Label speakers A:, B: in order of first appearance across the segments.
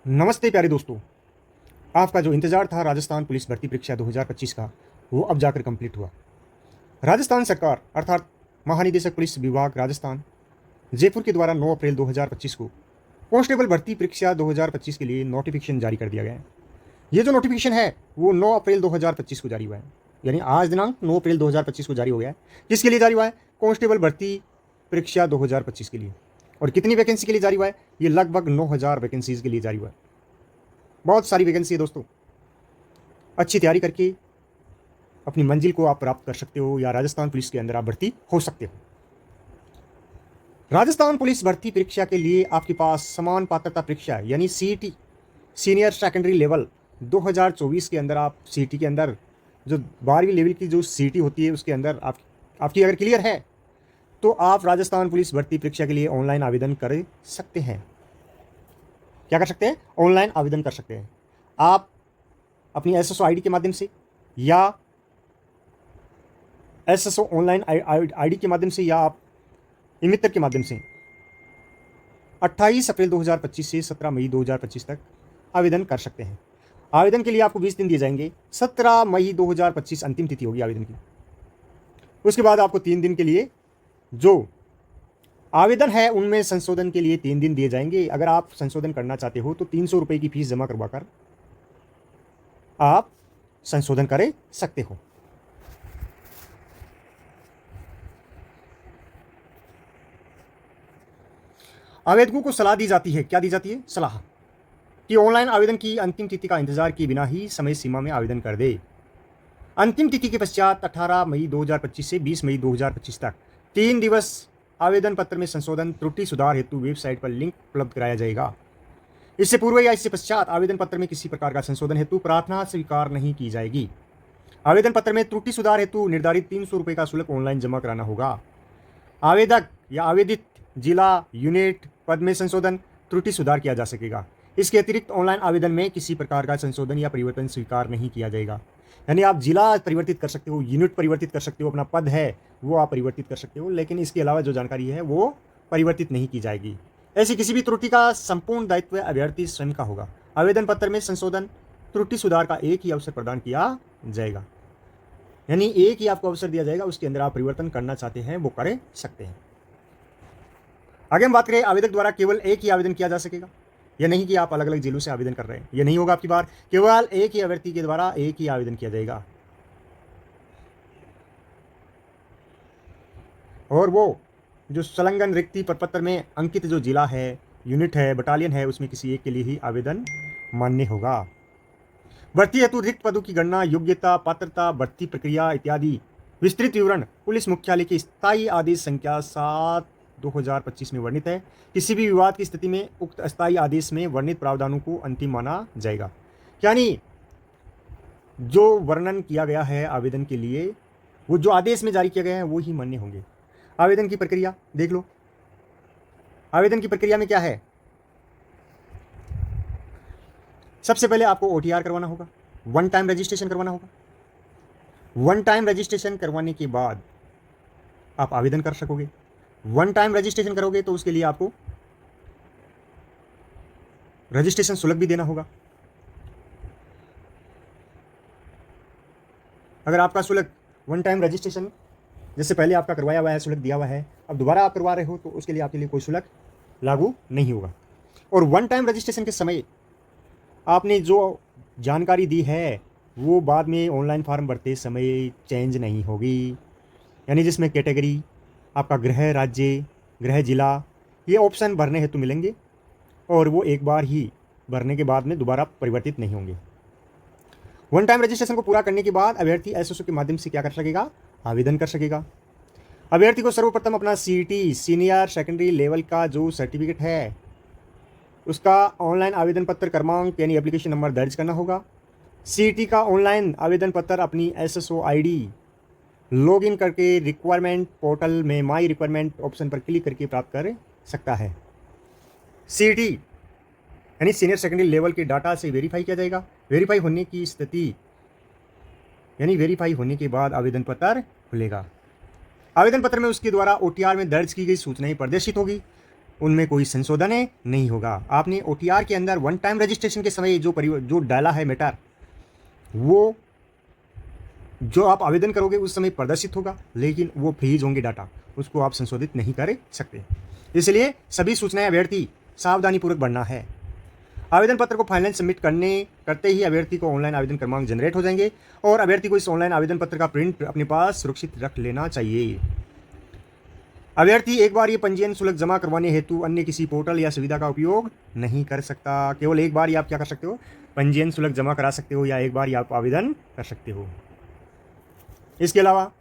A: नमस्ते प्यारे दोस्तों। आपका जो इंतज़ार था राजस्थान पुलिस भर्ती परीक्षा 2025 का, वो अब जाकर कंप्लीट हुआ। राजस्थान सरकार अर्थात महानिदेशक पुलिस विभाग राजस्थान जयपुर के द्वारा 9 अप्रैल 2025 को कांस्टेबल भर्ती परीक्षा 2025 के लिए नोटिफिकेशन जारी कर दिया गया है। ये जो नोटिफिकेशन है वो 9 अप्रैल 2025 को जारी हुआ है, यानी आज दिनांक 9 अप्रैल 2025 को जारी हो गया है। किसके लिए जारी हुआ है? कांस्टेबल भर्ती परीक्षा 2025 के लिए। और कितनी वैकेंसी के लिए जारी हुआ है? ये लगभग 9000 वैकेंसीज के लिए जारी हुआ है। बहुत सारी वैकेंसी है दोस्तों। अच्छी तैयारी करके अपनी मंजिल को आप प्राप्त कर सकते हो या राजस्थान पुलिस के अंदर आप भर्ती हो सकते हो। राजस्थान पुलिस भर्ती परीक्षा के लिए आपके पास समान पात्रता परीक्षा यानी सीईटी सीनियर सेकेंडरी लेवल 2024 के अंदर आप सीईटी के अंदर जो 12वीं लेवल की जो सीईटी होती है उसके अंदर आपकी अगर क्लियर है तो आप राजस्थान पुलिस भर्ती परीक्षा के लिए ऑनलाइन आवेदन कर सकते हैं। क्या कर सकते हैं? ऑनलाइन आवेदन कर सकते हैं। आप अपनी एसएसओ आईडी के माध्यम से या एसएसओ ऑनलाइन आईडी के माध्यम से या आप इमित्र के माध्यम से 28 अप्रैल 2025 से 17 मई 2025 तक आवेदन कर सकते हैं। आवेदन के लिए आपको 20 दिन दिए जाएंगे। 17 मई 2025 अंतिम तिथि होगी आवेदन की। उसके बाद आपको 3 दिन के लिए जो आवेदन है उनमें संशोधन के लिए 3 दिन दिए जाएंगे। अगर आप संशोधन करना चाहते हो तो 300 रुपये की फीस जमा करवाकर आप संशोधन कर सकते हो। आवेदकों को सलाह दी जाती है। क्या दी जाती है? सलाह कि ऑनलाइन आवेदन की अंतिम तिथि का इंतजार किए बिना ही समय सीमा में आवेदन कर दे। अंतिम तिथि के पश्चात 18 मई 2025 से 20 मई 2025 तक 3 दिवस आवेदन पत्र में संशोधन त्रुटि सुधार हेतु वेबसाइट पर लिंक उपलब्ध कराया जाएगा। इससे पूर्व या इससे पश्चात आवेदन पत्र में किसी प्रकार का संशोधन हेतु प्रार्थना स्वीकार नहीं की जाएगी। आवेदन पत्र में त्रुटि सुधार हेतु निर्धारित 300 रुपये का शुल्क ऑनलाइन जमा कराना होगा। आवेदक या आवेदित जिला यूनिट पद में संशोधन त्रुटि सुधार किया जा सकेगा। इसके अतिरिक्त ऑनलाइन आवेदन में किसी प्रकार का संशोधन या परिवर्तन स्वीकार नहीं किया जाएगा। यानी आप जिला परिवर्तित कर सकते हो, यूनिट परिवर्तित कर सकते हो, अपना पद है वो आप परिवर्तित कर सकते हो, लेकिन इसके अलावा जो जानकारी है वो परिवर्तित नहीं की जाएगी। ऐसी किसी भी त्रुटि का संपूर्ण दायित्व अभ्यर्थी स्वयं का होगा। आवेदन पत्र में संशोधन त्रुटि सुधार का एक ही अवसर प्रदान किया जाएगा, यानी एक ही आपको अवसर दिया जाएगा, उसके अंदर आप परिवर्तन करना चाहते हैं वो कर सकते हैं। आगे हम बात करें, आवेदक द्वारा केवल एक ही आवेदन किया जा सकेगा। यह नहीं कि आप अलग अलग जिलों से आवेदन कर रहे हैं, यह नहीं होगा आपकी बार। केवल एक ही अभ्यर्थी के द्वारा एक ही आवेदन किया जाएगा और वो जो संलग्न रिक्ति प्रपत्र में अंकित जो जिला है, यूनिट है, बटालियन है, उसमें किसी एक के लिए ही आवेदन मान्य होगा। भर्ती हेतु रिक्त पदों की गणना, योग्यता, पात्रता, भर्ती प्रक्रिया इत्यादि विस्तृत विवरण पुलिस मुख्यालय के स्थायी आदेश संख्या 7/2025 में वर्णित है। किसी भी विवाद की स्थिति में उक्त स्थायी आदेश में वर्णित प्रावधानों को अंतिम माना जाएगा। यानी जो वर्णन किया गया है आवेदन के लिए, वो जो आदेश में जारी किया गया है वो ही मान्य होंगे। आवेदन की प्रक्रिया देख लो। आवेदन की प्रक्रिया में क्या है? सबसे पहले आपको ओटीआर करवाना होगा, वन टाइम रजिस्ट्रेशन करवाना होगा। वन टाइम रजिस्ट्रेशन करवाने के बाद आप आवेदन कर सकोगे। वन टाइम रजिस्ट्रेशन करोगे तो उसके लिए आपको रजिस्ट्रेशन शुल्क भी देना होगा। अगर आपका शुल्क वन टाइम रजिस्ट्रेशन जैसे पहले आपका करवाया हुआ है, शुल्क दिया हुआ है, अब दोबारा आप करवा रहे हो तो उसके लिए आपके लिए कोई शुल्क लागू नहीं होगा। और वन टाइम रजिस्ट्रेशन के समय आपने जो जानकारी दी है वो बाद में ऑनलाइन फॉर्म भरते समय चेंज नहीं होगी। यानी जिसमें कैटेगरी, आपका गृह राज्य, गृह जिला, ये ऑप्शन भरने हेतु मिलेंगे और वो एक बार ही भरने के बाद में दोबारा परिवर्तित नहीं होंगे। वन टाइम रजिस्ट्रेशन को पूरा करने के बाद अभ्यर्थी एसएसओ के माध्यम से क्या कर सकेगा? आवेदन कर सकेगा। अभ्यर्थी को सर्वप्रथम अपना सीईटी सीनियर सेकेंडरी लेवल का जो सर्टिफिकेट है उसका ऑनलाइन आवेदन पत्र क्रमांक यानी एप्लीकेशन नंबर दर्ज करना होगा। सीईटी का ऑनलाइन आवेदन पत्र अपनी एसएसओ आईडी लॉगिन करके रिक्वायरमेंट पोर्टल में माई रिक्वायरमेंट ऑप्शन पर क्लिक करके प्राप्त कर सकता है। सीईटी यानी सीनियर सेकेंडरी लेवल के डाटा से वेरीफाई किया जाएगा। वेरीफाई होने की स्थिति यानी वेरीफाई होने के बाद आवेदन पत्र खुलेगा। आवेदन पत्र में उसके द्वारा ओटीआर में दर्ज की गई सूचनाएं प्रदर्शित होगी। उनमें कोई संशोधन नहीं होगा। आपने OTR के अंदर वन टाइम रजिस्ट्रेशन के समय जो डाला है मैटर, वो जो आप आवेदन करोगे उस समय प्रदर्शित होगा, लेकिन वो फ्रीज होंगे डाटा, उसको आप संशोधित नहीं कर सकते। इसलिए सभी सूचनाएं अभ्यर्थी सावधानीपूर्वक भरना है। आवेदन पत्र को फाइनल सबमिट करते ही अभ्यर्थी को ऑनलाइन आवेदन क्रमांक जनरेट हो जाएंगे और अभ्यर्थी को इस ऑनलाइन आवेदन पत्र का प्रिंट अपने पास सुरक्षित रख लेना चाहिए। अभ्यर्थी एक बार ये पंजीयन शुल्क जमा करवाने हेतु अन्य किसी पोर्टल या सुविधा का उपयोग नहीं कर सकता। केवल एक बार ही आप क्या कर सकते हो, पंजीयन शुल्क जमा करा सकते हो या एक बार ही आप आवेदन कर सकते हो। इसके अलावा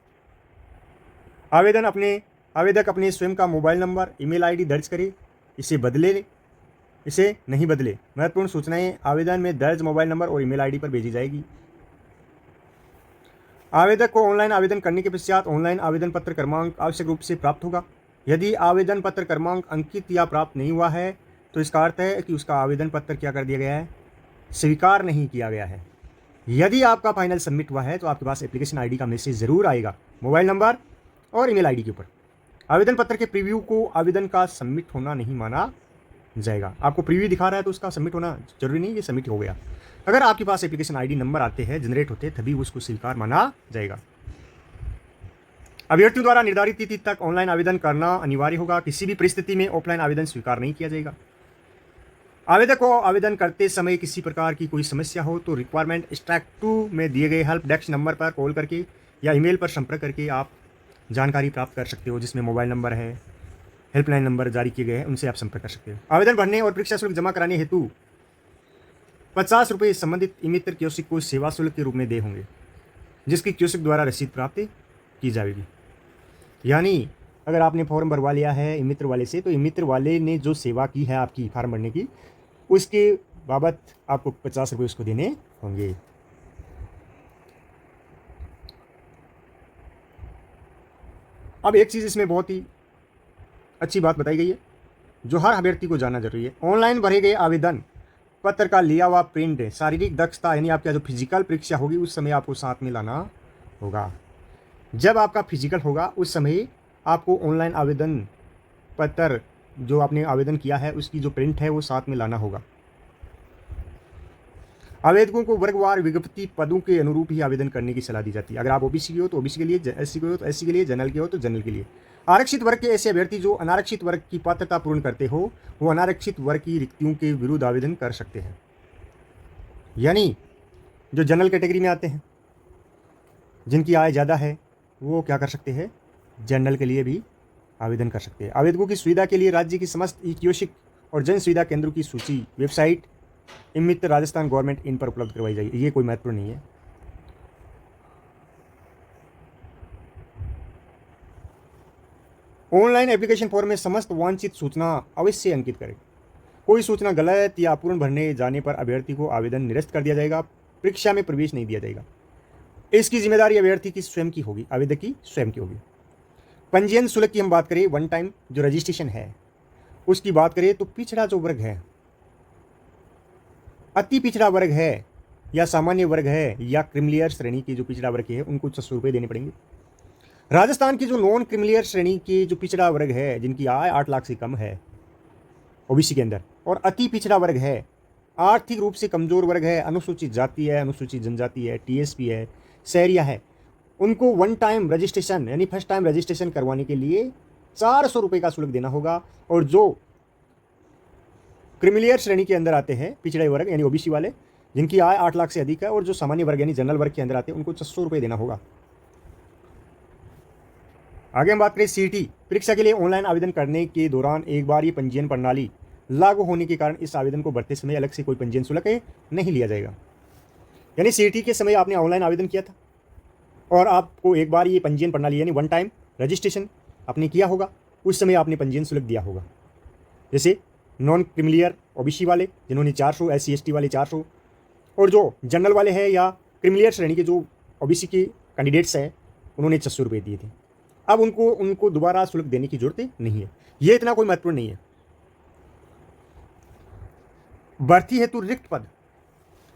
A: आवेदक अपने स्वयं का मोबाइल नंबर, ईमेल आईडी दर्ज करे, इसे नहीं बदले। महत्वपूर्ण सूचनाएं आवेदन में दर्ज मोबाइल नंबर और ईमेल आईडी पर भेजी जाएगी। आवेदक को ऑनलाइन आवेदन करने के पश्चात ऑनलाइन आवेदन पत्र क्रमांक आवश्यक रूप से प्राप्त होगा। यदि आवेदन पत्र क्रमांक अंकित या प्राप्त नहीं हुआ है तो इसका अर्थ है कि उसका आवेदन पत्र क्या कर दिया गया है, स्वीकार नहीं किया गया है। यदि आपका फाइनल सबमिट हुआ है तो आपके पास एप्लीकेशन आईडी का मैसेज जरूर आएगा मोबाइल नंबर और ईमेल आईडी के ऊपर। आवेदन पत्र के प्रीव्यू को आवेदन का सबमिट होना नहीं माना जाएगा। आपको प्रीव्यू दिखा रहा है तो उसका सबमिट होना जरूरी नहीं, ये सबमिट हो गया। अगर आपके पास एप्लीकेशन आईडी नंबर आते हैं, जनरेट होते, तभी उसको स्वीकार माना जाएगा। अभ्यर्थियों द्वारा निर्धारित तिथि तक ऑनलाइन आवेदन करना अनिवार्य होगा। किसी भी परिस्थिति में ऑफलाइन आवेदन स्वीकार नहीं किया जाएगा। आवेदक को आवेदन करते समय किसी प्रकार की कोई समस्या हो तो रिक्वायरमेंट एक्सट्रैक्ट 2 में दिए गए हेल्प डेस्क नंबर पर कॉल करके या ईमेल पर संपर्क करके आप जानकारी प्राप्त कर सकते हो, जिसमें मोबाइल नंबर है, हेल्पलाइन नंबर जारी किए गए हैं, उनसे आप संपर्क कर सकते हो। आवेदन भरने और परीक्षा शुल्क जमा कराने हेतु 50 रुपये संबंधित ई-मित्र कियोस्क को सेवा शुल्क के रूप में दे होंगे, जिसकी कियोस्क द्वारा रसीद प्राप्त की जाएगी। यानी अगर आपने फॉर्म भरवा लिया है ई-मित्र वाले से, तो ई-मित्र वाले ने जो सेवा की है आपकी फॉर्म भरने की, उसके बाबत आपको 50 रुपये उसको देने होंगे। अब एक चीज़ इसमें बहुत ही अच्छी बात बताई गई है जो हर अभ्यर्थी को जानना जरूरी है। ऑनलाइन भरे गए आवेदन पत्र का लिया हुआ प्रिंट शारीरिक दक्षता यानी आपका जो फिजिकल परीक्षा होगी उस समय आपको साथ में लाना होगा। जब आपका फिजिकल होगा उस समय आपको ऑनलाइन आवेदन पत्र जो आपने आवेदन किया है उसकी जो प्रिंट है वो साथ में लाना होगा। आवेदकों को वर्गवार विज्ञप्ति पदों के अनुरूप ही आवेदन करने की सलाह दी जाती है। अगर आप ओबीसी की हो तो ओबीसी के लिए, एससी की हो तो एससी के लिए, जनरल के हो तो जनरल के लिए। आरक्षित वर्ग के ऐसे अभ्यर्थी जो अनारक्षित वर्ग की पात्रता पूर्ण करते हो वो अनारक्षित वर्ग की रिक्तियों के विरुद्ध आवेदन कर सकते हैं। यानी जो जनरल कैटेगरी में आते हैं, जिनकी आय ज़्यादा है, वो क्या कर सकते हैं, जनरल के लिए भी आवेदन कर सकते हैं। आवेदकों की सुविधा के लिए राज्य की समस्त ई-कियोस्क और जन सुविधा केंद्रों की सूची website eMitra Rajasthan government in पर उपलब्ध करवाई जाएगी। ये कोई महत्वपूर्ण नहीं है। ऑनलाइन एप्लीकेशन फॉर्म में समस्त वांछित सूचना अवश्य अंकित करें। कोई सूचना गलत या अपूर्ण भरने जाने पर अभ्यर्थी को आवेदन निरस्त कर दिया जाएगा, परीक्षा में प्रवेश नहीं दिया जाएगा। इसकी जिम्मेदारी अभ्यर्थी की स्वयं की होगी, आवेदक की स्वयं की होगी। पंजीयन शुल्क की हम बात करें, वन टाइम जो रजिस्ट्रेशन है उसकी बात करें तो पिछड़ा जो वर्ग है, अति पिछड़ा वर्ग है या सामान्य वर्ग है या क्रिमिलियर श्रेणी की जो पिछड़ा वर्ग है उनको 600 रुपये देने पड़ेंगे। राजस्थान की जो नॉन क्रिमिलियर श्रेणी की जो पिछड़ा वर्ग है जिनकी आय 8 लाख से कम है ओबीसी के अंदर, और अति पिछड़ा वर्ग है, आर्थिक रूप से कमजोर वर्ग है, अनुसूचित जाति है, अनुसूचित जनजाति है, टीएसपी है, शहरिया है, उनको वन टाइम रजिस्ट्रेशन यानी फर्स्ट टाइम रजिस्ट्रेशन करवाने के लिए 400 रुपये का शुल्क देना होगा। और जो क्रिमिलियर श्रेणी के अंदर आते हैं पिछड़े वर्ग यानी ओबीसी वाले, जिनकी आय 8 लाख से अधिक है, और जो सामान्य वर्ग यानी जनरल वर्ग के अंदर आते हैं उनको 600 रुपये देना होगा। आगे हम बात करें सीईटी परीक्षा के लिए ऑनलाइन आवेदन करने के दौरान एक बार ये पंजीयन प्रणाली लागू होने के कारण इस आवेदन को भरते समय अलग से कोई पंजीयन शुल्क नहीं लिया जाएगा। यानी सीईटी के समय आपने ऑनलाइन आवेदन किया था और आपको एक बार ये पंजीयन प्रणाली यानी वन टाइम रजिस्ट्रेशन आपने किया होगा, उस समय आपने पंजीयन शुल्क दिया होगा। जैसे नॉन क्रिमिलियर ओबीसी वाले जिन्होंने 400, एससी एसटी वाले 400, और जो जनरल वाले हैं या क्रिमिलियर श्रेणी के जो ओबीसी के कैंडिडेट्स हैं उन्होंने 600 रुपये दिए थे। अब उनको दोबारा शुल्क देने की जरूरत नहीं है। ये इतना कोई महत्वपूर्ण नहीं है। भर्ती हेतु रिक्त पद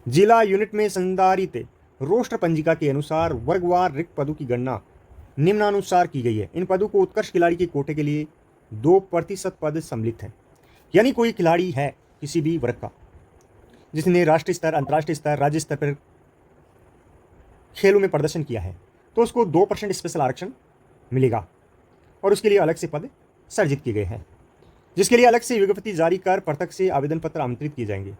A: जिला यूनिट में संधारित रोस्टर पंजिका के अनुसार वर्गवार रिक्त पदों की गणना निम्नानुसार की गई है। इन पदों को उत्कर्ष खिलाड़ी के कोटे के लिए 2% पद सम्मिलित हैं। यानी कोई खिलाड़ी है किसी भी वर्ग का जिसने राष्ट्रीय स्तर, अंतर्राष्ट्रीय स्तर, राज्य स्तर पर खेलों में प्रदर्शन किया है, तो उसको 2% स्पेशल आरक्षण मिलेगा और उसके लिए अलग से पद सर्जित किए गए हैं, जिसके लिए अलग से विज्ञप्ति जारी कर पृथक से आवेदन पत्र आमंत्रित किए जाएंगे।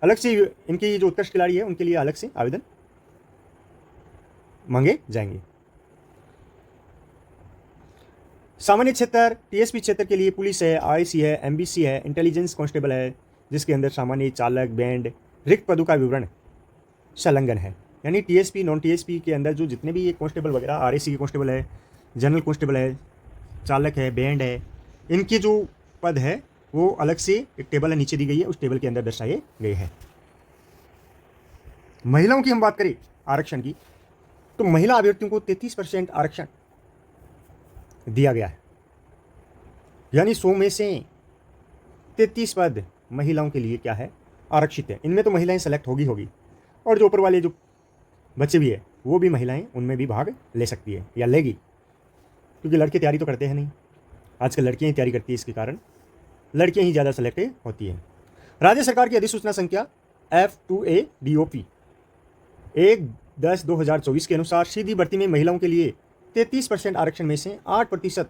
A: अलग से इनके जो उत्कृष्ट खिलाड़ी है उनके लिए अलग से आवेदन मांगे जाएंगे। सामान्य क्षेत्र, टीएसपी क्षेत्र के लिए पुलिस है, आरएसी है, एमबीसी है, इंटेलिजेंस कांस्टेबल है, जिसके अंदर सामान्य, चालक, बैंड, रिक्त पदों का विवरण संलग्न है। यानी टीएसपी, नॉन टीएसपी के अंदर जो जितने भी ये कांस्टेबल वगैरह, आरएसी के कांस्टेबल है, जनरल कांस्टेबल है, चालक है, बैंड है, इनके जो पद है वो अलग से एक टेबल है नीचे दी गई है, उस टेबल के अंदर दर्शाए गए हैं। महिलाओं की हम बात करें आरक्षण की, तो महिला अभ्यर्थियों को 33% आरक्षण दिया गया है। यानी 100 में से 33 पद महिलाओं के लिए क्या है, आरक्षित है। इनमें तो महिलाएं सेलेक्ट होगी और जो ऊपर वाले जो बच्चे भी है वो भी महिलाएं उनमें भी भाग ले सकती है या लेगी, क्योंकि लड़के तैयारी तो करते हैं नहीं, आजकल लड़कियां ही तैयारी करती है, इसके कारण लड़कियां ही ज़्यादा सेलेक्ट होती हैं। राज्य सरकार की अधिसूचना संख्या F2A-DOP 1/10/2024 के अनुसार सीधी भर्ती में महिलाओं के लिए 33% आरक्षण में से 8%,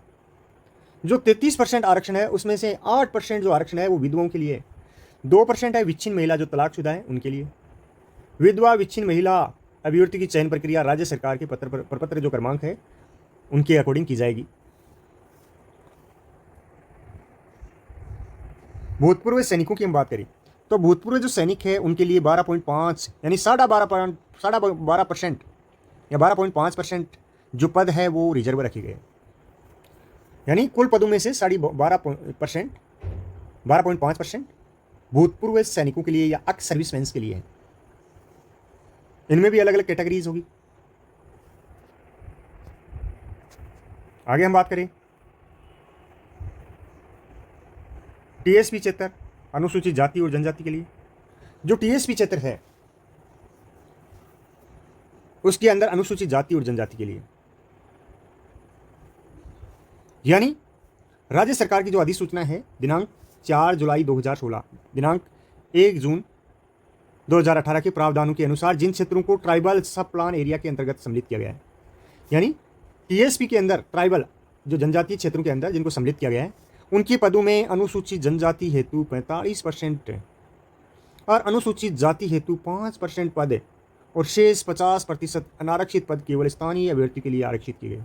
A: जो 33% आरक्षण है उसमें से 8% जो आरक्षण है वो विधवाओं के लिए, 2% है विच्छिन्न महिला जो तलाकशुदा है उनके लिए। विधवा विच्छिन्न महिला अभ्यर्थी की चयन प्रक्रिया राज्य सरकार के प्रपत्र जो क्रमांक है उनके अकॉर्डिंग की जाएगी। भूतपूर्व सैनिकों की हम बात करें तो भूतपूर्व जो सैनिक है उनके लिए 12.5 यानी 12.5% या 12.5% जो पद है वो रिजर्व रखे गए। यानी कुल पदों में से 12.5% भूतपूर्व सैनिकों के लिए या एक्स सर्विसमैन के लिए है। इनमें भी अलग अलग कैटेगरीज होगी। आगे हम बात करें टीएसपी क्षेत्र, अनुसूचित जाति और जनजाति के लिए। जो टीएसपी क्षेत्र है उसके अंदर अनुसूचित जाति और जनजाति के लिए, यानी राज्य सरकार की जो अधिसूचना है दिनांक 4 जुलाई 2016, दिनांक 1 जून 2018 के प्रावधानों के अनुसार जिन क्षेत्रों को ट्राइबल सब प्लान एरिया के अंतर्गत सम्मिलित किया गया है, यानी टीएसपी के अंदर ट्राइबल जो जनजातीय क्षेत्रों के अंदर जिनको सम्मिलित किया गया है उनके पदों में अनुसूचित जनजाति हेतु 45% और अनुसूचित जाति हेतु 5% पद और शेष 50% अनारक्षित पद केवल स्थानीय अभ्यर्थी के लिए आरक्षित किए गए।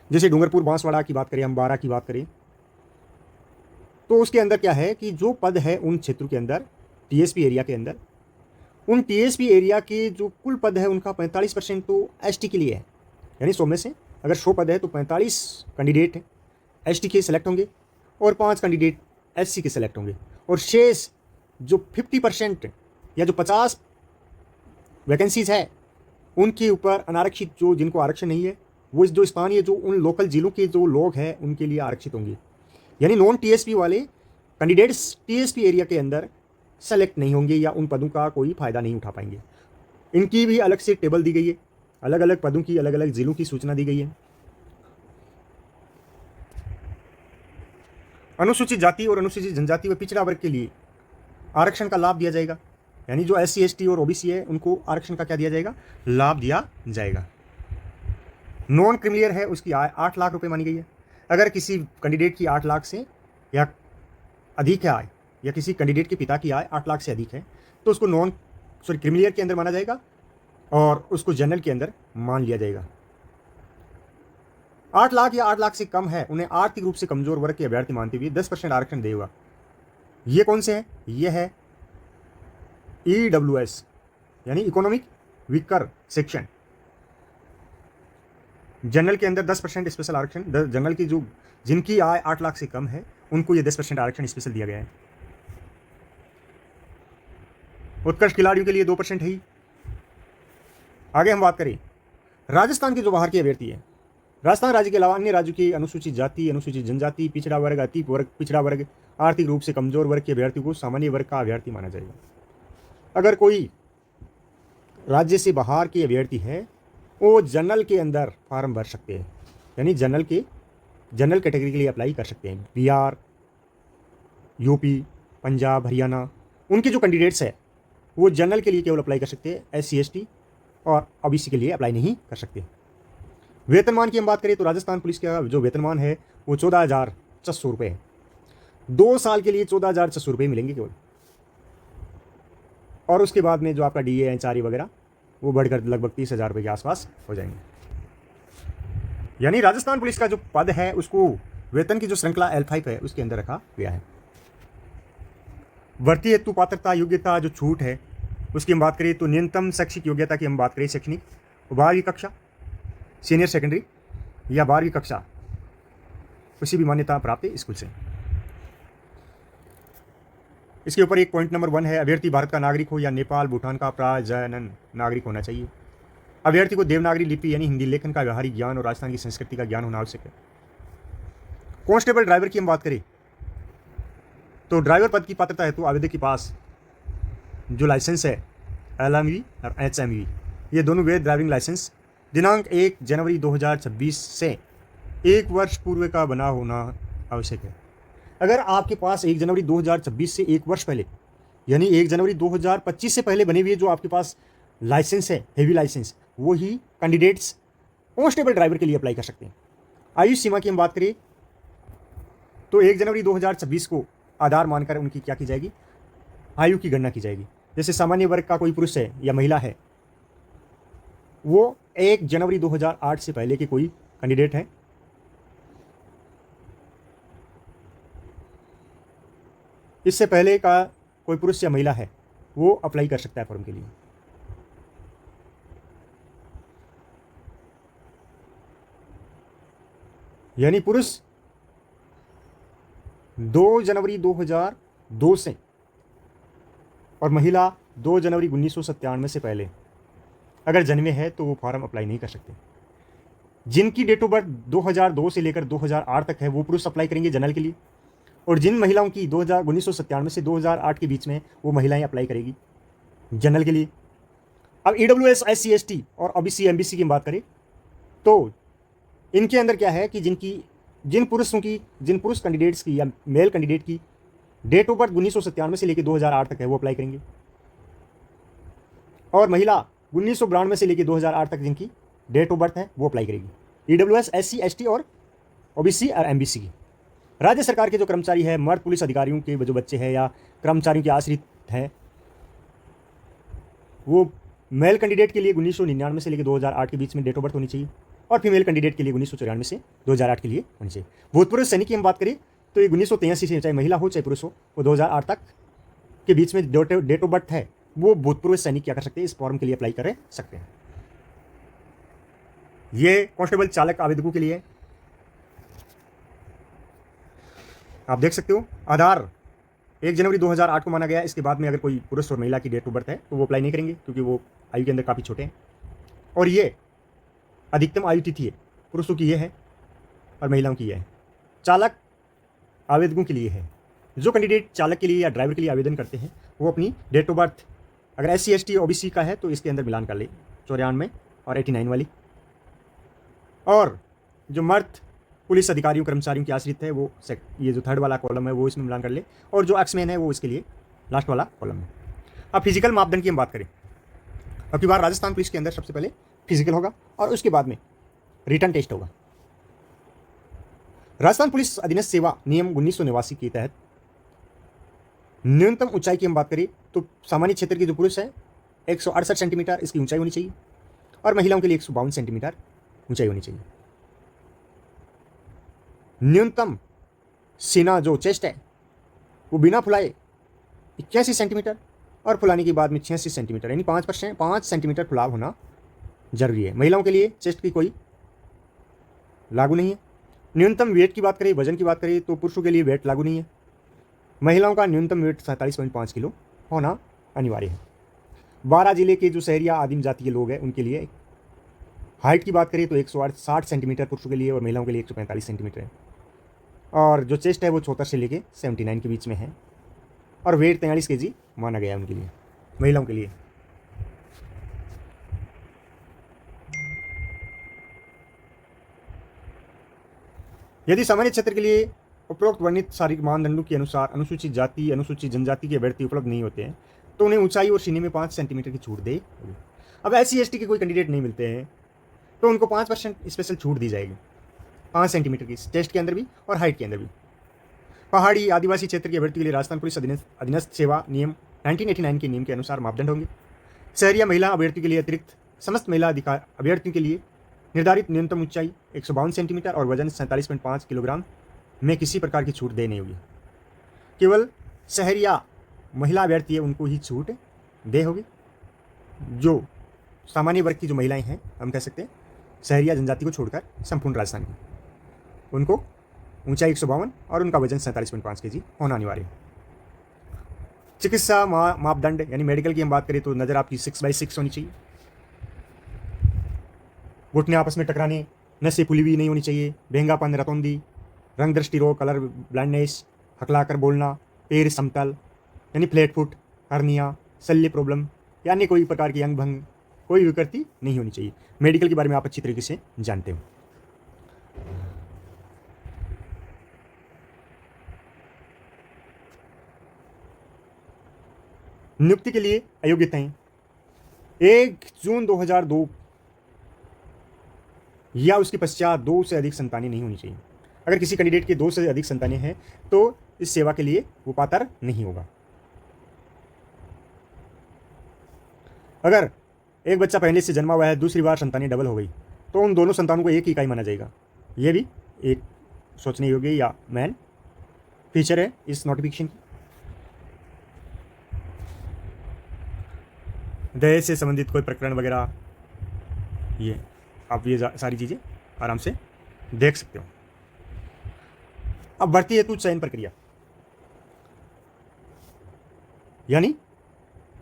A: जैसे डूंगरपुर बांसवाड़ा की बात करें, हम बारा की बात करें, तो उसके अंदर क्या है कि जो पद है उन क्षेत्रों के अंदर टीएसपी एरिया के अंदर, उन टीएसपी एरिया के जो कुल पद है उनका 45% तो एसटी के लिए है। यानी 100 में से अगर 100 पद है तो 45 कैंडिडेट एसटी के सेलेक्ट होंगे और 5 कैंडिडेट एससी के सेलेक्ट होंगे, और शेष जो 50% या जो 50 वैकेंसीज है उनके ऊपर अनारक्षित जो जिनको आरक्षण नहीं है वो जो स्थानीय जो उन लोकल जिलों के जो लोग हैं उनके लिए आरक्षित होंगे। यानी नॉन टीएसपी वाले कैंडिडेट्स टीएसपी एरिया के अंदर सेलेक्ट नहीं होंगे या उन पदों का कोई फायदा नहीं उठा पाएंगे। इनकी भी अलग से टेबल दी गई है, अलग अलग पदों की अलग अलग जिलों की सूचना दी गई है। अनुसूचित जाति और अनुसूचित जनजाति व पिछड़ा वर्ग के लिए आरक्षण का लाभ दिया जाएगा। यानी जो एससी एसटी और ओबीसी है उनको आरक्षण का क्या दिया जाएगा, लाभ दिया जाएगा। नॉन क्रिमिलियर है उसकी आय 8 लाख रुपए मानी गई है। अगर किसी कैंडिडेट की 8 लाख से या अधिक है आय, या किसी कैंडिडेट के पिता की आय 8 लाख से अधिक है तो उसको क्रिमिलियर के अंदर माना जाएगा और उसको जनरल के अंदर मान लिया जाएगा। 8 लाख या 8 लाख से कम है उन्हें आर्थिक रूप से कमजोर वर्ग के अभ्यर्थी मानते हुए 10% आरक्षण देगा। ये कौन से है, ये है EWS यानी इकोनॉमिक वीकर सेक्शन। जनरल के अंदर 10% स्पेशल आरक्षण, जनरल की जो जिनकी आय 8 लाख से कम है उनको ये 10% आरक्षण स्पेशल दिया गया है। उत्कृष्ट खिलाड़ियों के लिए 2% है ही। आगे हम बात करें राजस्थान के जो बाहर के अभ्यर्थी है, राजस्थान राज्य के अलावा अन्य राज्यों की अनुसूचित जाति, अनुसूचित जनजाति, पिछड़ा वर्ग, अति वर्ग, पिछड़ा वर्ग, आर्थिक रूप से कमजोर वर्ग के अभ्यर्थी को सामान्य वर्ग का अभ्यर्थी माना जाएगा। अगर कोई राज्य से बाहर के अभ्यर्थी है वो जनरल के अंदर फॉर्म भर सकते हैं। यानी जनरल के जनरल कैटेगरी के लिए अप्लाई कर सकते हैं। बिहार, यूपी, पंजाब, हरियाणा, उनके जो कैंडिडेट्स है वो जनरल के लिए केवल अप्लाई कर सकते हैं, SC ST और OBC के लिए अप्लाई नहीं कर सकते। वेतनमान की हम बात करें तो राजस्थान पुलिस का जो वेतनमान है वो 14,600 रुपये है। 2 साल के लिए 14,600 रुपये मिलेंगे केवल, और उसके बाद में जो आपका DA HRE वगैरह वो बढ़कर लगभग 30,000 रुपये के आसपास हो जाएंगे। यानी राजस्थान पुलिस का जो पद है उसको वेतन की जो श्रृंखला L5 है उसके अंदर रखा गया है। भर्ती हेतु पात्रता योग्यता जो छूट है उसकी हम बात करें तो न्यूनतम शैक्षिक योग्यता की हम बात करें, शैक्षणिक 12वीं कक्षा, सीनियर सेकेंडरी या 12वीं कक्षा किसी भी मान्यता प्राप्त स्कूल से। इसके ऊपर एक पॉइंट नंबर 1 है, अभ्यर्थी भारत का नागरिक हो या नेपाल भूटान का प्रजनन नागरिक होना चाहिए। अभ्यर्थी को देवनागरी लिपि यानी हिंदी लेखन का व्यावहारिक ज्ञान और राजस्थान की संस्कृति का ज्ञान होना आवश्यक है। कांस्टेबल ड्राइवर की हम बात करें तो ड्राइवर पद की पात्रता हेतु आवेदक के पास जो लाइसेंस है LMV और HMV, ये दोनों वैध ड्राइविंग लाइसेंस दिनांक 1 जनवरी 2026 से 1 वर्ष पूर्व का बना होना आवश्यक है। अगर आपके पास 1 जनवरी 2026 से 1 वर्ष पहले यानी 1 जनवरी 2025 से पहले बने हुए जो आपके पास लाइसेंस है, हेवी लाइसेंस, वो ही कैंडिडेट्स कांस्टेबल ड्राइवर के लिए अप्लाई कर सकते हैं। आयु सीमा की हम बात करें तो 1 जनवरी 2026 को आधार मानकर उनकी क्या की जाएगी, आयु की गणना की जाएगी। जैसे सामान्य वर्ग का कोई पुरुष है या महिला है, वो 1 जनवरी 2008 से पहले के कोई कैंडिडेट है, इससे पहले का कोई पुरुष या महिला है, वो अप्लाई कर सकता है फॉर्म के लिए। यानी पुरुष 2 जनवरी 2002 से और महिला 2 जनवरी 1997 से पहले अगर जन्मे है तो वो फॉर्म अप्लाई नहीं कर सकते। जिनकी डेट ऑफ बर्थ 2002 से लेकर 2008 तक है वो पुरुष अप्लाई करेंगे जनरल के लिए, और जिन महिलाओं की 1997 से 2008 के बीच में वो महिलाएं अप्लाई करेगी जनरल के लिए। अब EWS SC ST और OBC MBC की बात करें तो इनके अंदर क्या है कि जिन पुरुष कैंडिडेट्स की या मेल कैंडिडेट की डेट ऑफ बर्थ 1997 से लेकर 2008 तक है वो अप्लाई करेंगे, और महिला 1992 से लेकर 2008 तक जिनकी डेट ऑफ बर्थ है वो अप्लाई करेगी। EWS SC ST और OBC और MBC की। राज्य सरकार के जो कर्मचारी है, मर्द पुलिस अधिकारियों के जो बच्चे हैं या कर्मचारियों के आश्रित हैं, वो मेल कैंडिडेट के लिए 1999 से लेकर 2008 के बीच में डेट ऑफ बर्थ होनी चाहिए, और फीमेल कैंडिडेट के लिए 1994 से 2008 के लिए होनी चाहिए। भूतपूर्व सैनिक की हम बात करें तो ये 1983 से, चाहे महिला हो चाहे पुरुष हो, वो 2008 तक के बीच में डेट ऑफ बर्थ है, वो भूतपूर्व सैनिक क्या कर सकते हैं, इस फॉर्म के लिए अप्लाई कर सकते हैं। ये कांस्टेबल चालक आवेदकों के लिए आप देख सकते हो। आधार 1 जनवरी 2008 को माना गया। इसके बाद में अगर कोई पुरुष और महिला की डेट ऑफ बर्थ है तो वो अप्लाई नहीं करेंगे, क्योंकि वो आयु के अंदर काफ़ी छोटे हैं, और ये अधिकतम आयु तिथि है, पुरुषों की ये है और महिलाओं की ये है। चालक आवेदकों के लिए है। जो कैंडिडेट चालक के लिए या ड्राइवर के लिए आवेदन करते हैं वो अपनी डेट ऑफ बर्थ अगर SC ST OBC का है तो इसके अंदर मिलान कर ले 94 और 89 वाली, और जो मर्द पुलिस अधिकारियों कर्मचारियों की आश्रित है वो ये जो थर्ड वाला कॉलम है वो इसमें मिलान कर ले, और जो एक्समैन है वो इसके लिए लास्ट वाला कॉलम है। अब फिजिकल मापदंड की हम बात करें, अब की बार राजस्थान पुलिस के अंदर सबसे पहले फिजिकल होगा और उसके बाद में रिटर्न टेस्ट होगा। राजस्थान पुलिस अधीनस्थ सेवा नियम 1989 के तहत न्यूनतम ऊंचाई की हम बात करें तो सामान्य क्षेत्र के जो पुरुष है 168 सेंटीमीटर इसकी ऊंचाई होनी चाहिए, और महिलाओं के लिए 152 सेंटीमीटर ऊंचाई होनी चाहिए। न्यूनतम सीना जो चेस्ट है वो बिना फुलाए 81 सेंटीमीटर और फुलाने के बाद में 86 सेंटीमीटर, यानी 5 सेंटीमीटर फुलाव होना जरूरी है। महिलाओं के लिए चेस्ट की कोई लागू नहीं है। न्यूनतम वेट की बात करें, वजन की बात करें तो पुरुषों के लिए वेट लागू नहीं है। महिलाओं का न्यूनतम वेट 47.5 किलो होना अनिवार्य है। 12 जिले के जो शहरी या आदिम जाति के लोग हैं उनके लिए हाइट की बात करें तो 160 सेंटीमीटर पुरुषों के लिए और महिलाओं के लिए 145 सेंटीमीटर है, और जो चेस्ट है वो 74 से लेके 79 के बीच में है, और वेट 43 kg माना गया है उनके लिए, महिलाओं के लिए। यदि सामान्य क्षेत्र के लिए उपरोक्त वर्णित शारीरिक मानदंडों के अनुसार अनुसूचित जाति अनुसूचित जनजाति के अभ्यर्थी उपलब्ध नहीं होते हैं तो उन्हें ऊंचाई और सीने में 5 सेंटीमीटर की छूट दे। अब SC ST के कोई कैंडिडेट नहीं मिलते हैं तो उनको 5% स्पेशल छूट दी जाएगी, 5 सेंटीमीटर की, टेस्ट के अंदर भी और हाइट के अंदर भी। पहाड़ी आदिवासी क्षेत्र के अभ्यर्थी के लिए राजस्थान पुलिस अधीनस्थ सेवा नियम 1989 के नियम के अनुसार मापदंड होंगे। शहरी या महिला अभ्यर्थियों के लिए अतिरिक्त समस्त महिला अभ्यर्थियों के लिए निर्धारित न्यूनतम ऊंचाई 152 सेंटीमीटर और वजन 47.5 किलोग्राम में किसी प्रकार की छूट दे नहीं होगी। केवल शहरी या महिला अभ्यर्थी है उनको ही छूट दे होगी। जो सामान्य वर्ग की जो महिलाएं हैं, हम कह सकते हैं शहरी या जनजाति को छोड़कर संपूर्ण राजस्थान में, उनको ऊंचाई 152 और उनका वजन 47.5 kg होना अनिवार्य है। चिकित्सा मापदंड यानी मेडिकल की हम बात करें तो नज़र आपकी 6/6 होनी चाहिए। घुटने आपस में टकराने, नसें फूली हुई नहीं होनी चाहिए, बेंगापन, रतौंदी, रंग दृष्टि रोग, कलर ब्लाइंडनेस, हकलाकर बोलना, पैर समतल यानी फ्लैट फुट, हर्निया, शल्य प्रॉब्लम या अन्य कोई प्रकार की अंग भंग, कोई विकृति नहीं होनी चाहिए। मेडिकल के बारे में आप अच्छी तरीके से जानते हो। नियुक्ति के लिए अयोग्यताएं 1 जून 2002 या उसके पश्चात 2 से अधिक संतानें नहीं होनी चाहिए। अगर किसी कैंडिडेट के 2 से अधिक संतानें हैं तो इस सेवा के लिए वो पात्र नहीं होगा। अगर एक बच्चा पहले से जन्मा हुआ है, दूसरी बार संतानें डबल हो गई तो उन दोनों संतानों को एक ही इकाई माना जाएगा। यह भी एक सोचने योग्य या मैन फीचर है इस नोटिफिकेशन की। दहेज से संबंधित कोई प्रकरण वगैरह, ये आप ये सारी चीज़ें आराम से देख सकते हो। अब भर्ती हेतु चयन प्रक्रिया, यानी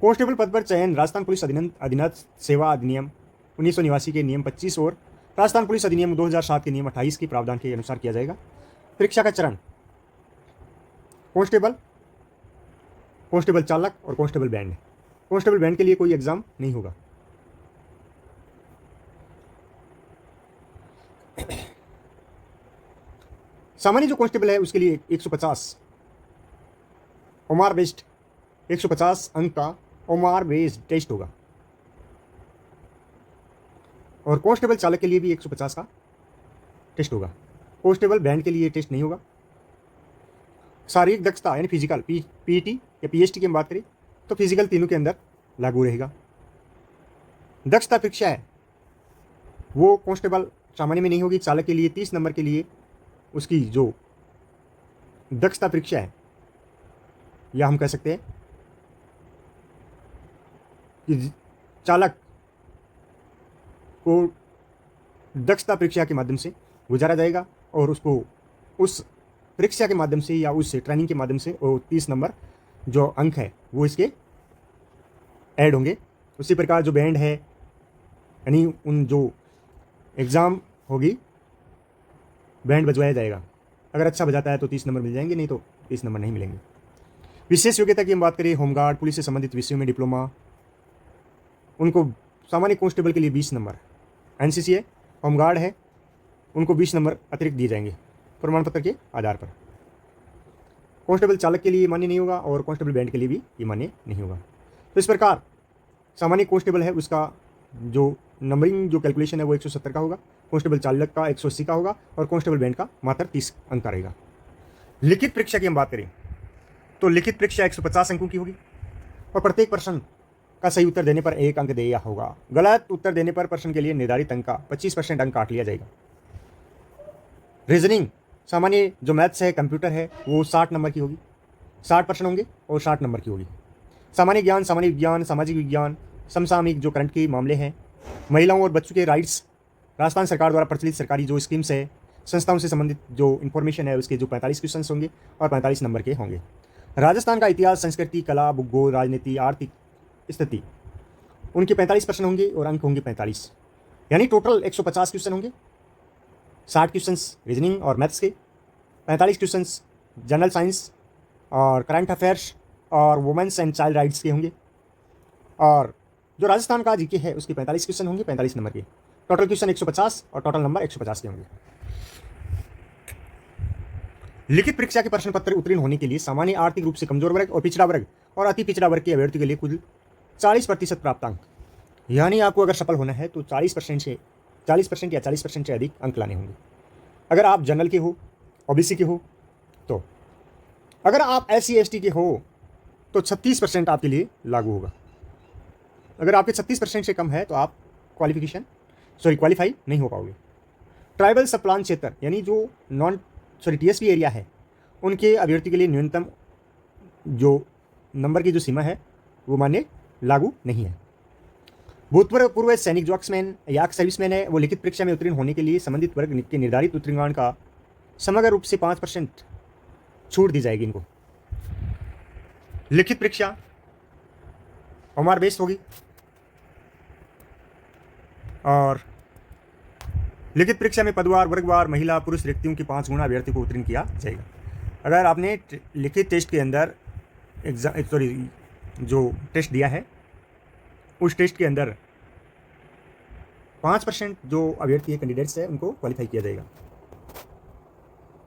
A: कांस्टेबल पद पर चयन राजस्थान पुलिस अधीनस्थ सेवा अधिनियम 1989 के नियम 25 और राजस्थान पुलिस अधिनियम 2007 के नियम 28 के प्रावधान के अनुसार किया जाएगा। परीक्षा का चरण कांस्टेबल, कांस्टेबल चालक और कांस्टेबल बैंड। कांस्टेबल बैंड के लिए कोई एग्जाम नहीं होगा। सामान्य जो कांस्टेबल है उसके लिए 150 ओमार बेस्ड 150 अंक का ओमार बेस्ड टेस्ट होगा और कांस्टेबल चालक के लिए भी 150 का टेस्ट होगा। कांस्टेबल बैंड के लिए टेस्ट नहीं होगा। शारीरिक दक्षता यानी फिजिकल पीईटी या पीएसटी की हम बात करें तो फिजिकल तीनों के अंदर लागू रहेगा। दक्षता परीक्षा है वो कांस्टेबल सामान्य में नहीं होगी। चालक के लिए 30 नंबर के लिए उसकी जो दक्षता परीक्षा है, या हम कह सकते हैं कि चालक को दक्षता परीक्षा के माध्यम से गुजारा जाएगा और उसको उस परीक्षा के माध्यम से या उस ट्रेनिंग के माध्यम से वो 30 नंबर जो अंक है वो इसके ऐड होंगे। उसी प्रकार जो बैंड है यानी उन जो एग्ज़ाम होगी बैंड बजवाया जाएगा। अगर अच्छा बजाता है तो 30 नंबर मिल जाएंगे, नहीं तो 30 नंबर नहीं मिलेंगे। विशेष योग्यता की हम बात करें, होमगार्ड, पुलिस से संबंधित विषयों में डिप्लोमा, उनको सामान्य कांस्टेबल के लिए 20 नंबर, एनसीसी है, होमगार्ड है, उनको 20 नंबर अतिरिक्त दिए जाएंगे प्रमाण पत्र के आधार पर। कांस्टेबल चालक के लिए मान्य नहीं होगा और कांस्टेबल बैंड के लिए भी ये मान्य नहीं होगा। तो इस प्रकार सामान्य कांस्टेबल है उसका जो नंबरिंग जो कैलकुलेशन है वो 170 का होगा, कांस्टेबल चालक का 180 का होगा और कांस्टेबल बैंड का मात्र 30 अंक का रहेगा। लिखित परीक्षा की हम बात करें तो लिखित परीक्षा 150 अंकों की होगी और प्रत्येक प्रश्न का सही उत्तर देने पर 1 अंक दिया होगा। गलत उत्तर देने पर प्रश्न के लिए निर्धारित अंक का 25% अंक काट लिया जाएगा। रीजनिंग सामान्य जो मैथ्स है, कंप्यूटर है, वो 60 नंबर की होगी, 60 प्रश्न होंगे और 60 नंबर की होगी। सामान्य ज्ञान, सामान्य विज्ञान, सामाजिक विज्ञान, समसामयिक जो करंट के मामले हैं, महिलाओं और बच्चों के राइट्स, राजस्थान सरकार द्वारा प्रचलित सरकारी जो स्कीम्स है, संस्थाओं से संबंधित जो इन्फॉर्मेशन है उसके जो 45 क्वेश्चन होंगे और 45 नंबर के होंगे। राजस्थान का इतिहास, संस्कृति, कला, भूगोल, राजनीति, आर्थिक स्थिति, उनके 45 प्रश्न होंगे और अंक होंगे 45, यानी टोटल 150 क्वेश्चन होंगे। 60 क्वेश्चंस रीजनिंग और मैथ्स के, 45 क्वेश्चंस जनरल साइंस और करंट अफेयर्स और वुमेंस एंड चाइल्ड राइट्स के होंगे। और जो राजस्थान का जीके है उसके 45 क्वेश्चन होंगे 45 नंबर के। टोटल क्वेश्चन 150 और टोटल नंबर 150 के होंगे। लिखित परीक्षा के प्रश्न पत्र उत्तीर्ण होने के लिए सामान्य आर्थिक रूप से कमजोर वर्ग और पिछड़ा वर्ग और अति पिछड़ा वर्ग के अभ्यर्थियों के लिए कुल 40% प्राप्तांक, यानी आपको अगर सफल होना है तो 40% या 40% से अधिक अंक लाने होंगे। अगर आप जनरल के हो, ओबीसी के हो, तो अगर आप SC ST के हो तो 36% आपके लिए लागू होगा। अगर आपके 36% से कम है तो आप क्वालिफाई नहीं हो पाओगे। ट्राइबल सब प्लान क्षेत्र यानी जो TSP एरिया है उनके अभ्यर्थी के लिए न्यूनतम जो नंबर की जो सीमा है वो मान्य लागू नहीं है। भूतपूर्व सैनिक जो एक्समैन या सर्विसमैन है वो लिखित परीक्षा में उत्तीर्ण होने के लिए संबंधित वर्ग के निर्धारित उत्तीर्णमान का समग्र रूप से 5% छूट दी जाएगी इनको। लिखित परीक्षा ओमार बेस्ड होगी और लिखित परीक्षा में पदवार, वर्गवार, महिला, पुरुष रिक्तियों की 5 गुना अभ्यर्थी को उत्तीर्ण किया जाएगा। अगर आपने लिखित टेस्ट के अंदर जो टेस्ट दिया है उस टेस्ट के अंदर 5% जो अभ्यर्थी है, कैंडिडेट्स है, उनको क्वालिफाई किया जाएगा।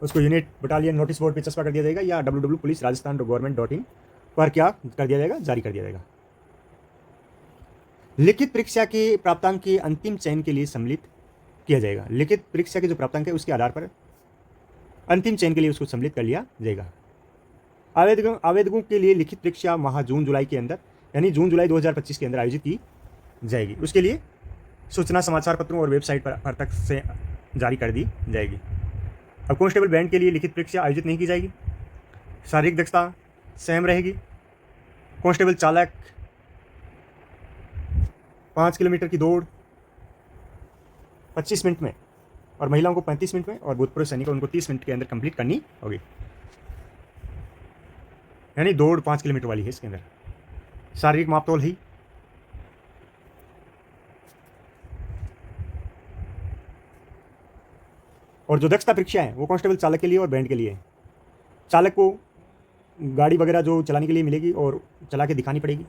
A: उसको यूनिट, बटालियन, नोटिस बोर्ड पे चस्पा कर दिया जाएगा या www.police.rajasthan.gov.in पर क्या कर दिया जाएगा, जारी कर दिया जाएगा। लिखित परीक्षा के प्राप्तांक के अंतिम चयन के लिए सम्मिलित किया जाएगा। लिखित परीक्षा के जो प्राप्तांक है उसके आधार पर अंतिम चयन के लिए उसको सम्मिलित कर लिया जाएगा। आवेदकों के लिए लिखित परीक्षा माह जून जुलाई के अंदर यानी जून जुलाई 2025 के अंदर आयोजित की जाएगी। उसके लिए सूचना समाचार पत्रों और वेबसाइट पर तक से जारी कर दी जाएगी। अब कांस्टेबल बैंड के लिए लिखित परीक्षा आयोजित नहीं की जाएगी। शारीरिक दक्षता सेम रहेगी। कांस्टेबल चालक 5 किलोमीटर की दौड़ 25 मिनट में और महिलाओं को 35 मिनट में और भूतपूर्व सैनिकों उनको 30 मिनट के अंदर कंप्लीट करनी होगी। यानी दौड़ 5 किलोमीटर वाली है। इसके अंदर शारीरिक मापतौल ही और जो दक्षता परीक्षा है वो कांस्टेबल चालक के लिए और बैंड के लिए है। चालक को गाड़ी वगैरह जो चलाने के लिए मिलेगी और चला के दिखानी पड़ेगी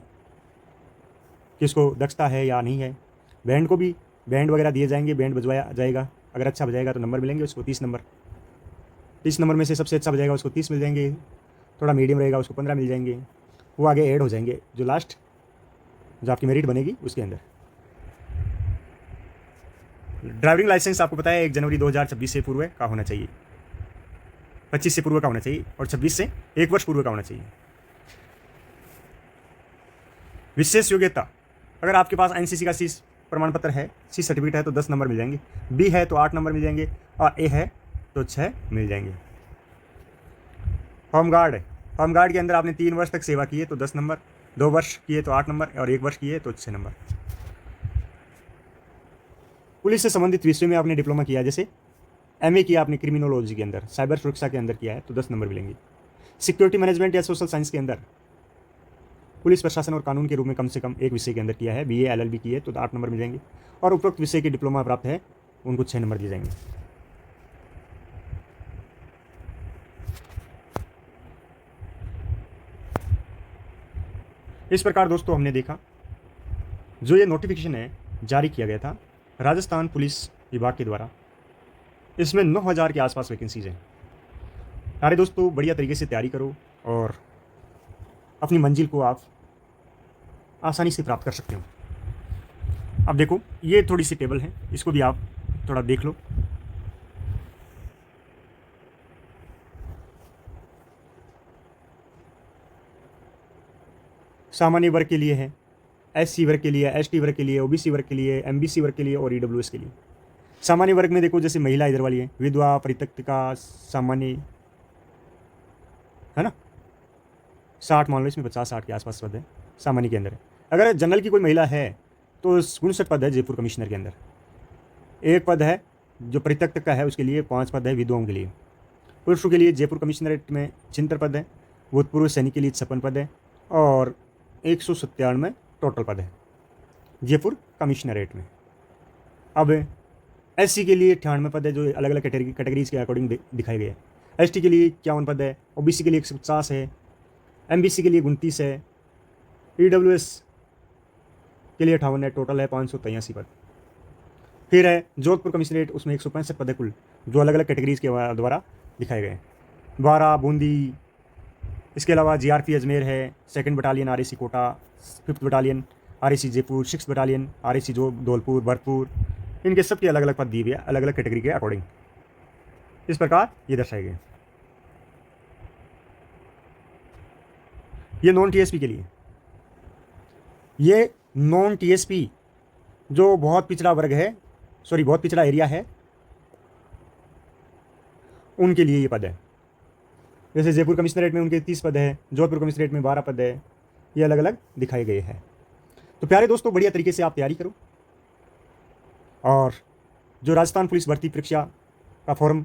A: कि इसको दक्षता है या नहीं है। बैंड को भी बैंड वगैरह दिए जाएंगे, बैंड बजवाया जाएगा। अगर अच्छा बजाएगा तो नंबर मिलेंगे उसको 30 नंबर। 30 नंबर में से सबसे अच्छा बजाएगा उसको 30 मिल जाएंगे। थोड़ा मीडियम रहेगा उसको 15 मिल जाएंगे। वो आगे ऐड हो जाएंगे जो लास्ट जो आपकी मेरिट बनेगी उसके अंदर। ड्राइविंग लाइसेंस आपको पता है 1 जनवरी 2026 से पूर्व का होना चाहिए, 25 से पूर्व का होना चाहिए और 26 से 1 वर्ष पूर्व का होना चाहिए। विशेष योग्यता, अगर आपके पास NCC का सी प्रमाण पत्र है, सी सर्टिफिकेट है तो 10 नंबर मिल जाएंगे, बी है तो 8 नंबर मिल जाएंगे और ए है तो 6 मिल जाएंगे। होमगार्ड के अंदर आपने 3 वर्ष तक सेवा की है तो 10 नंबर, 2 वर्ष किए तो 8 नंबर और 1 वर्ष किए तो 6 नंबर। पुलिस से संबंधित विषय में आपने डिप्लोमा किया, जैसे MA किया आपने क्रिमिनोलॉजी के अंदर, साइबर सुरक्षा के अंदर किया है तो 10 नंबर मिलेंगे। सिक्योरिटी मैनेजमेंट या सोशल साइंस के अंदर पुलिस प्रशासन और कानून के रूप में कम से कम एक विषय के अंदर किया है, BA LLB की है तो 8 नंबर मिल जाएंगे और उपरोक्त विषय के डिप्लोमा प्राप्त है उनको 6 नंबर दिए जाएंगे। इस प्रकार दोस्तों हमने देखा जो ये नोटिफिकेशन है जारी किया गया था राजस्थान पुलिस विभाग के द्वारा, इसमें 9000 के आसपास वैकेंसीज हैं। सारे दोस्तों बढ़िया तरीके से तैयारी करो और अपनी मंजिल को आप आसानी से प्राप्त कर सकते हो। अब देखो ये थोड़ी सी टेबल है, इसको भी आप थोड़ा देख लो। सामान्य वर्ग के लिए है, SC वर्ग के लिए, ST वर्ग के लिए, OBC वर्ग के लिए, MBC वर्ग के लिए और EWS के लिए। सामान्य वर्ग में देखो जैसे महिला इधर वाली है, विधवा, परित्यक्ता, सामान्य, है ना, 60 मान लो, इसमें 50-60 के आसपास पद है सामान्य के अंदर। अगर जनरल की कोई महिला है तो 59 पद है जयपुर कमिश्नर के अंदर। 1 पद है जो परित्यक्त का है उसके लिए, 5 पद है विधवाओं के लिए। पुरुषों के लिए जयपुर कमिश्नरेट में 76 पद है, भूतपूर्व सैनिक के लिए 56 पद है और 197 टोटल पद है जयपुर कमिश्नरेट में। अब SC के लिए 98 पद है जो अलग अलग कैटेगरीज के अकॉर्डिंग दिखाए गए हैं। ST के लिए 51 पद है, OBC के लिए 150 है, MBC के लिए 29 है, EWS के लिए 58 है, टोटल है 583 पद। फिर है जोधपुर कमिश्नरेट, उसमें 165 पद है कुल, जो अलग अलग कैटेगरीज के द्वारा दिखाए गए हैं। बारा, बूंदी, इसके अलावा जीआरपी अजमेर है, 2nd battalion RAC Kota, 5th battalion RAC Jaipur, 6th battalion RAC जो धौलपुर, भरतपुर, इनके सबके अलग अलग पद दिए हुए हैं, अलग अलग कैटेगरी के अकॉर्डिंग। इस प्रकार ये दर्शाए गए। ये नॉन टीएसपी के लिए, ये नॉन टीएसपी जो बहुत पिछड़ा वर्ग है, सॉरी बहुत पिछड़ा एरिया है, उनके लिए ये पद है। जैसे जयपुर कमिश्नरेट में उनके 30 पद है, जोधपुर कमिश्नरेट में 12 पद है, ये अलग अलग दिखाए गए हैं। तो प्यारे दोस्तों, बढ़िया तरीके से आप तैयारी करो, और जो राजस्थान पुलिस भर्ती परीक्षा का फॉर्म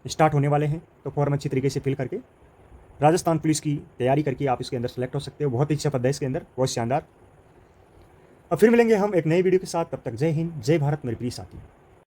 A: स्टार्ट होने वाले हैं, तो फॉर्म अच्छी तरीके से फिल करके राजस्थान पुलिस की तैयारी करके आप इसके अंदर सेलेक्ट हो सकते हो। बहुत ही अच्छा पद है इसके अंदर, बहुत शानदार। अब फिर मिलेंगे हम एक नए वीडियो के साथ, तब तक जय हिंद, जय भारत मेरे प्रिय साथी।